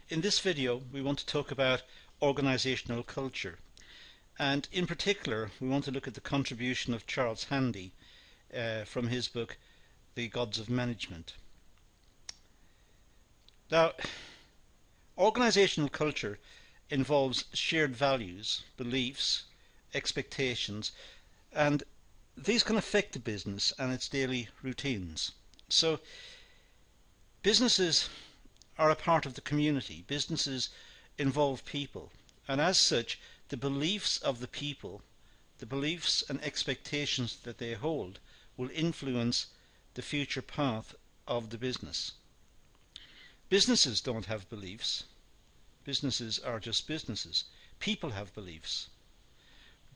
In this video we want to talk about organizational culture, and in particular we want to look at the contribution of Charles Handy from his book The Gods of Management. Now, organizational culture involves shared values, beliefs, expectations, and these can affect the business and its daily routines. So businesses are a part of the community. Businesses involve people, and as such the beliefs of the people, the beliefs and expectations that they hold, will influence the future path of the business. Businesses don't have beliefs. Businesses are just businesses. People have beliefs.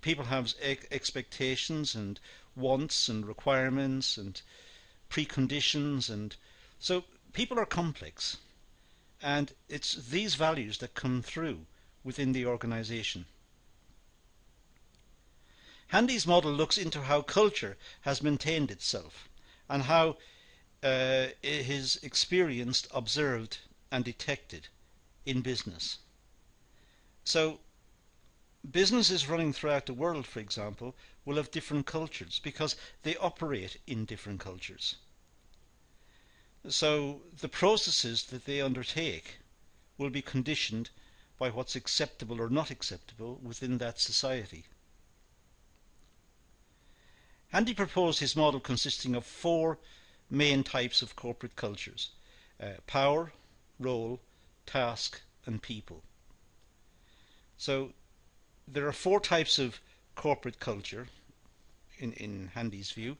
People have expectations and wants and requirements and preconditions, and so people are complex, and it's these values that come through within the organization. Handy's model looks into how culture has maintained itself and how it is experienced, observed and detected in business. So businesses running throughout the world, for example, will have different cultures because they operate in different cultures. So the processes that they undertake will be conditioned by what's acceptable or not acceptable within that society. Handy proposed his model consisting of four main types of corporate cultures: power, role, task and people. So there are four types of corporate culture in Handy's view,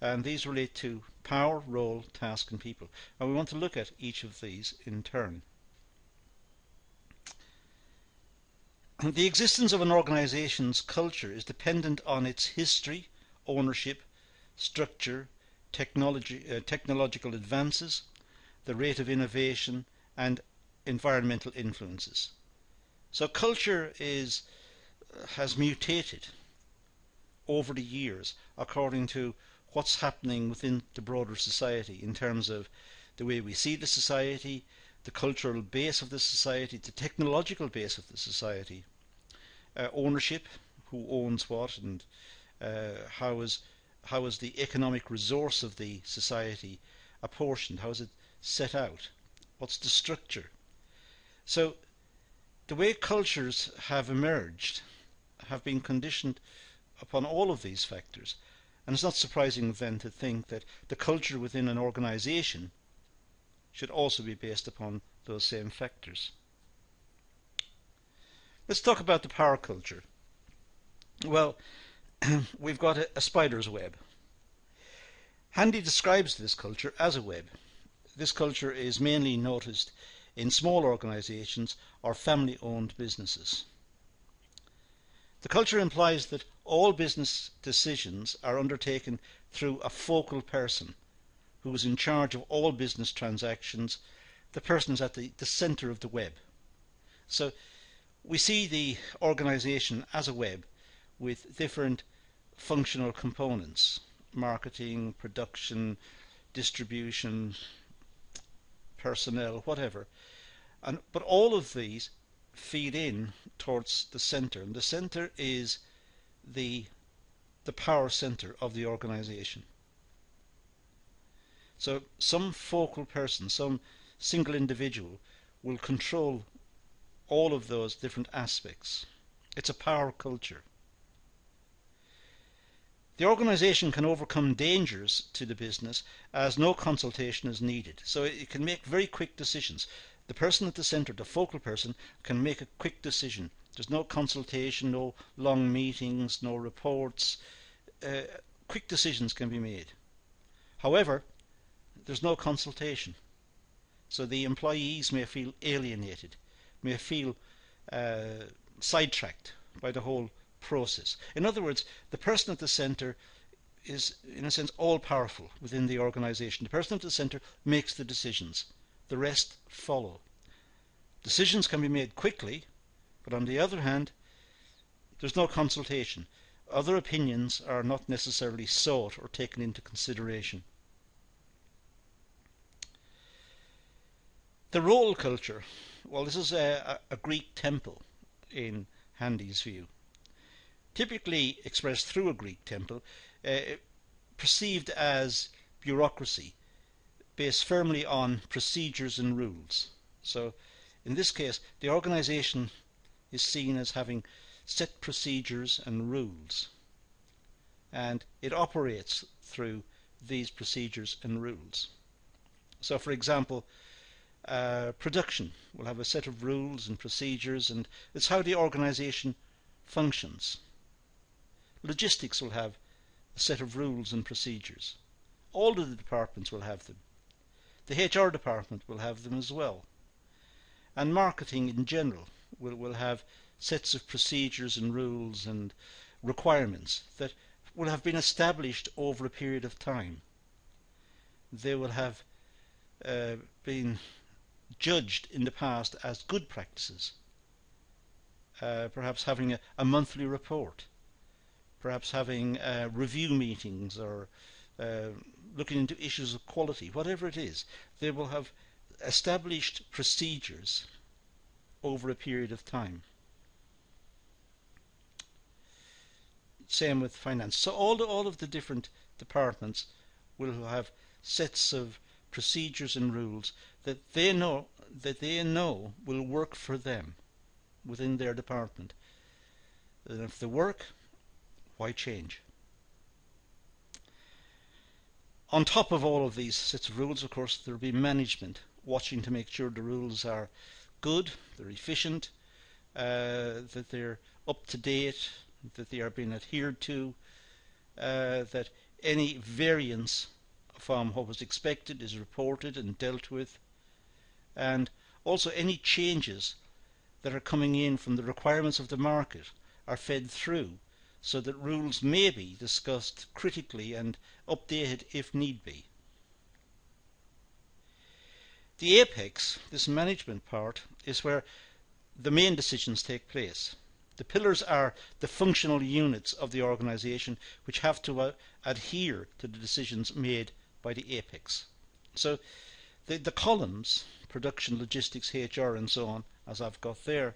and these relate to power, role, task and people. And we want to look at each of these in turn. The existence of an organization's culture is dependent on its history, ownership, structure, technological advances, the rate of innovation and environmental influences. So culture has mutated over the years according to what's happening within the broader society in terms of the way we see the society, the cultural base of the society, the technological base of the society, ownership, who owns what, and how is the economic resource of the society apportioned, how is it set out, what's the structure. So the way cultures have emerged have been conditioned upon all of these factors, and it's not surprising then to think that the culture within an organization should also be based upon those same factors. Let's talk about the power culture. Well, we've got a spider's web. Handy describes this culture as a web. This culture is mainly noticed in small organizations or family-owned businesses. The culture implies that all business decisions are undertaken through a focal person who is in charge of all business transactions. The person is at the center of the web. So we see the organization as a web with different functional components: marketing, production, distribution, personnel, whatever. But all of these feed in towards the center, and the center is the power center of the organization. So some focal person, some single individual will control all of those different aspects. It's a power culture. The organization can overcome dangers to the business as no consultation is needed, so it can make very quick decisions. The person at the center, the focal person, can make a quick decision. There's no consultation, no long meetings, no reports. Quick decisions can be made. However, there's no consultation, so the employees may feel alienated, may feel sidetracked by the whole process. In other words, the person at the center is, in a sense, all powerful within the organization. The person at the center makes the decisions. The rest follow. Decisions can be made quickly, but on the other hand, there's no consultation. Other opinions are not necessarily sought or taken into consideration. The role culture Well, this is a Greek temple in Handy's view, typically expressed through a Greek temple, perceived as bureaucracy based firmly on procedures and rules. So in this case, the organization is seen as having set procedures and rules, and it operates through these procedures and rules. So for example, production will have a set of rules and procedures, and it's how the organization functions. Logistics will have a set of rules and procedures. All of the departments will have them. The HR department will have them as well. And marketing in general will have sets of procedures and rules and requirements that will have been established over a period of time. They will have been judged in the past as good practices. Perhaps having a monthly report, perhaps having review meetings, or looking into issues of quality, whatever it is. They will have established procedures over a period of time. Same with finance. So all of the different departments will have sets of procedures and rules that they know will work for them within their department. And if they work, why change? On top of all of these sets of rules, of course, there will be management watching to make sure the rules are good, they're efficient, that they're up to date, that they are being adhered to, that any variance from what was expected is reported and dealt with, and also any changes that are coming in from the requirements of the market are fed through, so that rules may be discussed critically and updated if need be. The apex, this management part, is where the main decisions take place. The pillars are the functional units of the organization which have to adhere to the decisions made by the apex. So the columns, production, logistics, HR and so on, as I've got there,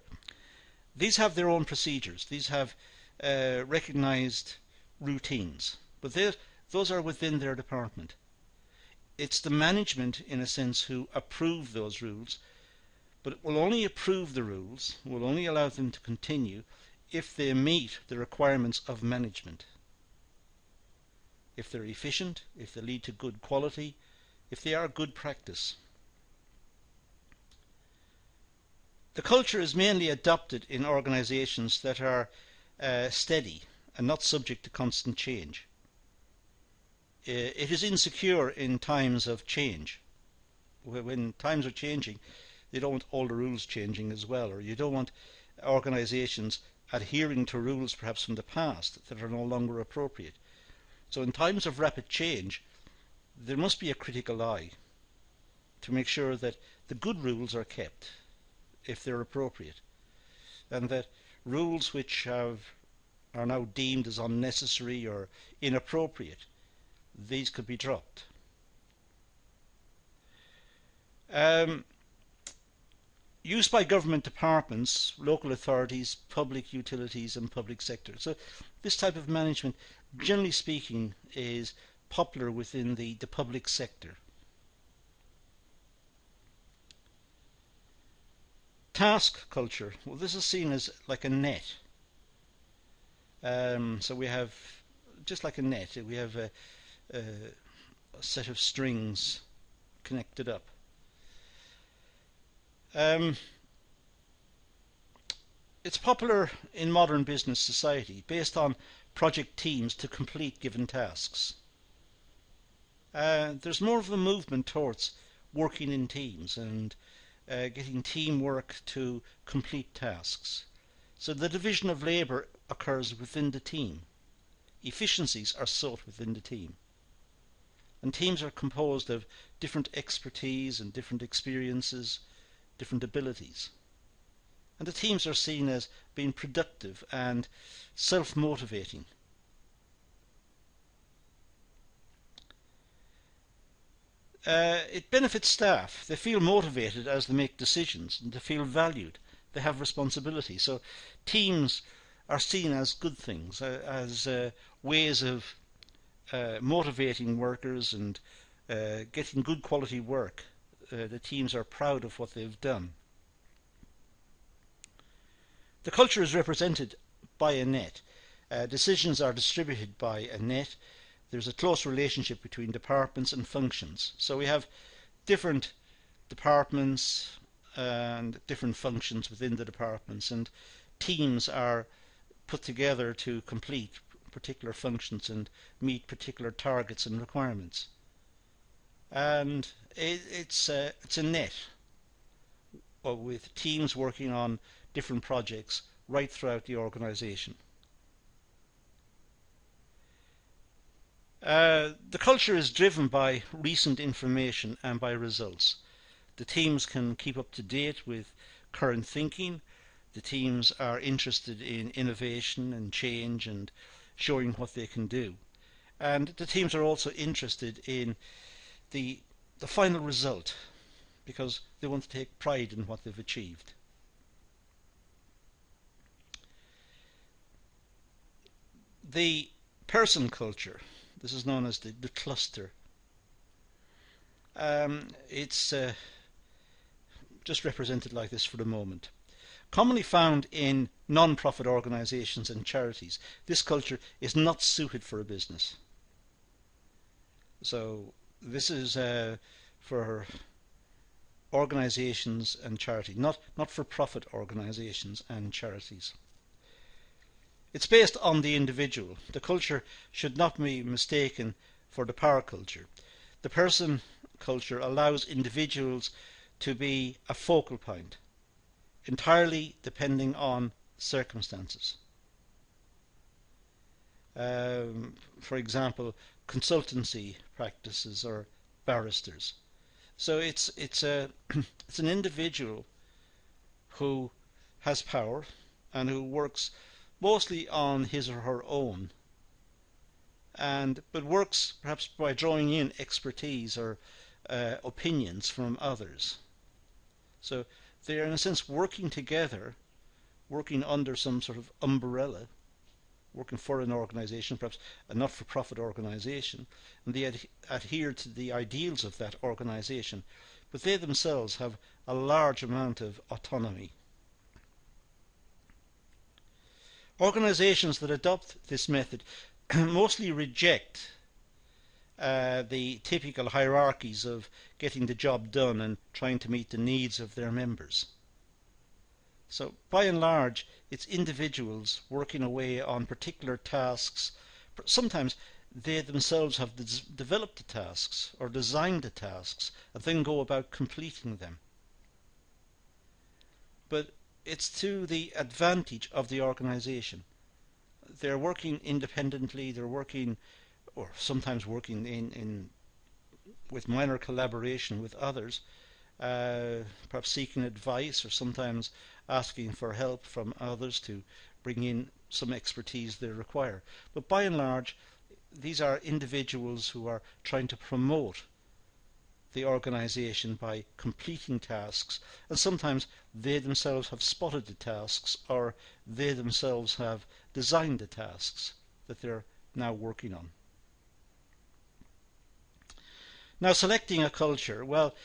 these have their own procedures. These have recognized routines, but those are within their department. It's the management, in a sense, who approve those rules, but it will only approve the rules, will only allow them to continue if they meet the requirements of management. If they're efficient, if they lead to good quality, if they are good practice. The culture is mainly adopted in organizations that are steady and not subject to constant change. It is insecure in times of change. When times are changing, you don't want all the rules changing as well, or you don't want organizations adhering to rules perhaps from the past that are no longer appropriate. So in times of rapid change, there must be a critical eye to make sure that the good rules are kept if they're appropriate, and that rules which are now deemed as unnecessary or inappropriate, these could be dropped. Used by government departments, local authorities, public utilities and public sector. So this type of management, generally speaking, is popular within the public sector. Task culture. Well, this is seen as like a net. So we have, just like a net, we have a set of strings connected up. It's popular in modern business society, based on project teams to complete given tasks. There's more of a movement towards working in teams and getting teamwork to complete tasks. So the division of labour occurs within the team. Efficiencies are sought within the team. And teams are composed of different expertise and different experiences, different abilities. And the teams are seen as being productive and self-motivating. It benefits staff. They feel motivated as they make decisions, and they feel valued. They have responsibility. So teams are seen as good things, as ways of motivating workers and getting good quality work. The teams are proud of what they've done. The culture is represented by a net. Decisions are distributed by a net. There's a close relationship between departments and functions. So we have different departments and different functions within the departments, and teams are put together to complete particular functions and meet particular targets and requirements. And it's a net with teams working on different projects right throughout the organisation. The culture is driven by recent information and by results. The teams can keep up to date with current thinking. The teams are interested in innovation and change and showing what they can do. And the teams are also interested in the final result, because they want to take pride in what they've achieved. The person culture, this is known as the cluster. It's just represented like this for the moment. Commonly found in non-profit organisations and charities, this culture is not suited for a business. So this is for organisations and charities, not for profit organisations and charities. It's based on the individual. The culture should not be mistaken for the power culture. The person culture allows individuals to be a focal point, entirely depending on circumstances. For example, consultancy practices or barristers. So it's an individual who has power and who works mostly on his or her own, but works perhaps by drawing in expertise or opinions from others. So they are in a sense working together, working under some sort of umbrella, working for an organisation, perhaps a not-for-profit organisation, and they adhere to the ideals of that organisation, but they themselves have a large amount of autonomy. Organisations that adopt this method mostly reject the typical hierarchies of getting the job done and trying to meet the needs of their members. So by and large, it's individuals working away on particular tasks. Sometimes they themselves have developed the tasks or designed the tasks and then go about completing them. But it's to the advantage of the organisation. They're working independently, they're working, or sometimes working with minor collaboration with others, perhaps seeking advice or sometimes asking for help from others to bring in some expertise they require. But by and large, these are individuals who are trying to promote the organisation by completing tasks, and sometimes they themselves have spotted the tasks or they themselves have designed the tasks that they're now working on. Now, selecting a culture, well,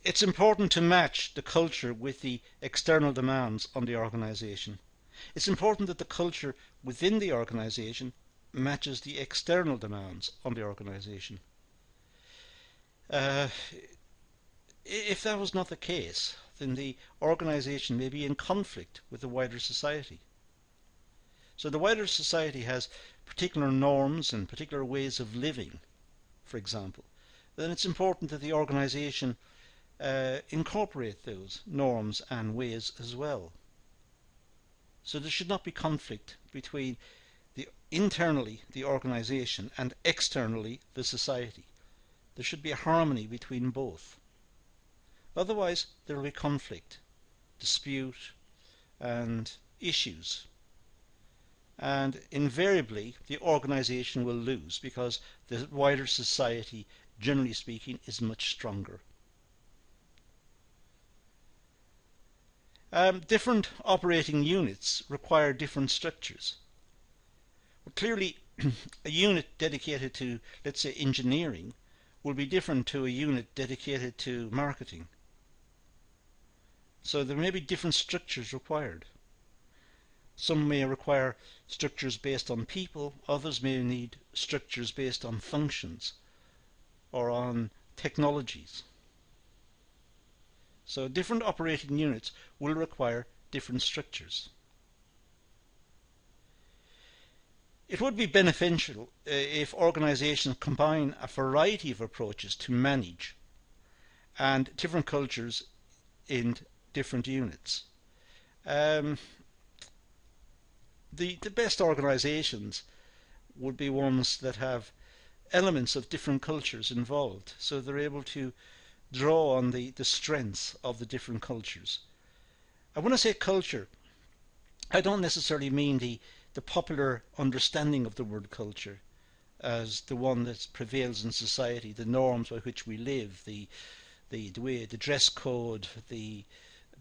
it's important to match the culture with the external demands on the organisation. It's important that the culture within the organisation matches the external demands on the organisation. If that was not the case, then the organisation may be in conflict with the wider society. So the wider society has particular norms and particular ways of living, for example. Then it's important that the organisation incorporate those norms and ways as well. So there should not be conflict between internally the organisation and externally the society. There should be a harmony between both. Otherwise there will be conflict, dispute and issues. And invariably the organisation will lose because the wider society generally speaking, is much stronger. Different operating units require different structures. Well, clearly, a unit dedicated to, let's say, engineering will be different to a unit dedicated to marketing. So there may be different structures required. Some may require structures based on people, others may need structures based on functions or on technologies. So different operating units will require different structures. It would be beneficial if organizations combine a variety of approaches to manage and different cultures in different units. The best organizations would be ones that have elements of different cultures involved, so they're able to draw on the strengths of the different cultures. And when I say culture, I don't necessarily mean the popular understanding of the word culture as the one that prevails in society, the norms by which we live, the way, the dress code, the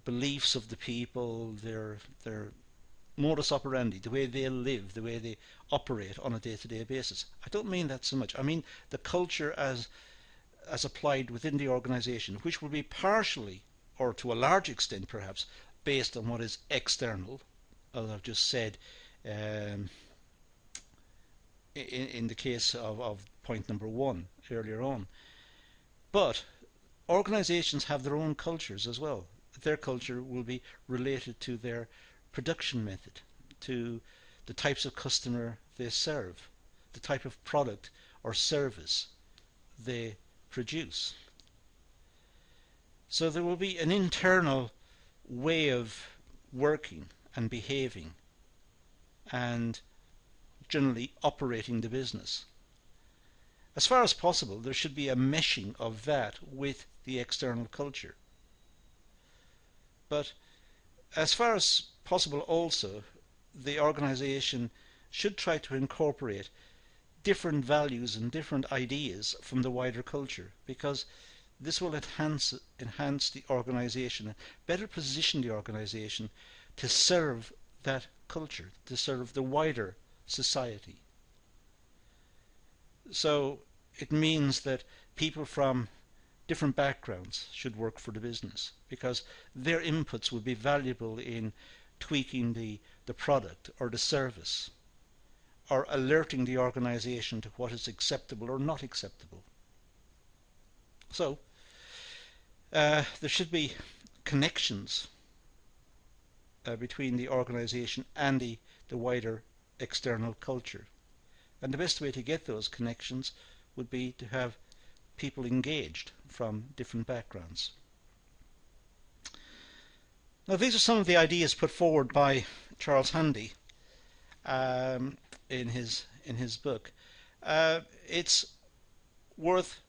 beliefs of the people, their modus operandi, the way they live, the way they operate on a day-to-day basis. I don't mean that so much. I mean the culture as applied within the organization, which will be partially, or to a large extent perhaps, based on what is external, as I've just said, in the case of point number 1 earlier on. But organizations have their own cultures as well. Their culture will be related to their production method, to the types of customer they serve, the type of product or service they produce. So there will be an internal way of working and behaving and generally operating the business. As far as possible, there should be a meshing of that with the external culture. But as far as possible also, the organization should try to incorporate different values and different ideas from the wider culture, because this will enhance the organization, better position the organization to serve that culture, to serve the wider society. So it means that people from different backgrounds should work for the business, because their inputs will be valuable in tweaking the product or the service, or alerting the organization to what is acceptable or not acceptable. So there should be connections between the organization and the wider external culture. And the best way to get those connections would be to have people engaged from different backgrounds. Now, these are some of the ideas put forward by Charles Handy in his book. It's worth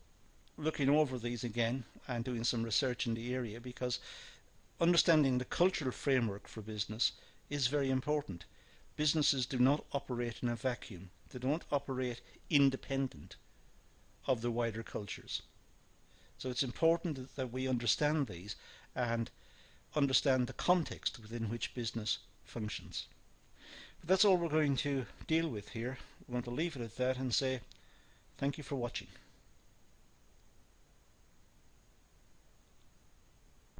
looking over these again and doing some research in the area, because understanding the cultural framework for business is very important. Businesses do not operate in a vacuum. They don't operate independent of the wider cultures. So it's important that we understand these and understand the context within which business functions. But that's all we're going to deal with here. We're going to leave it at that and say thank you for watching.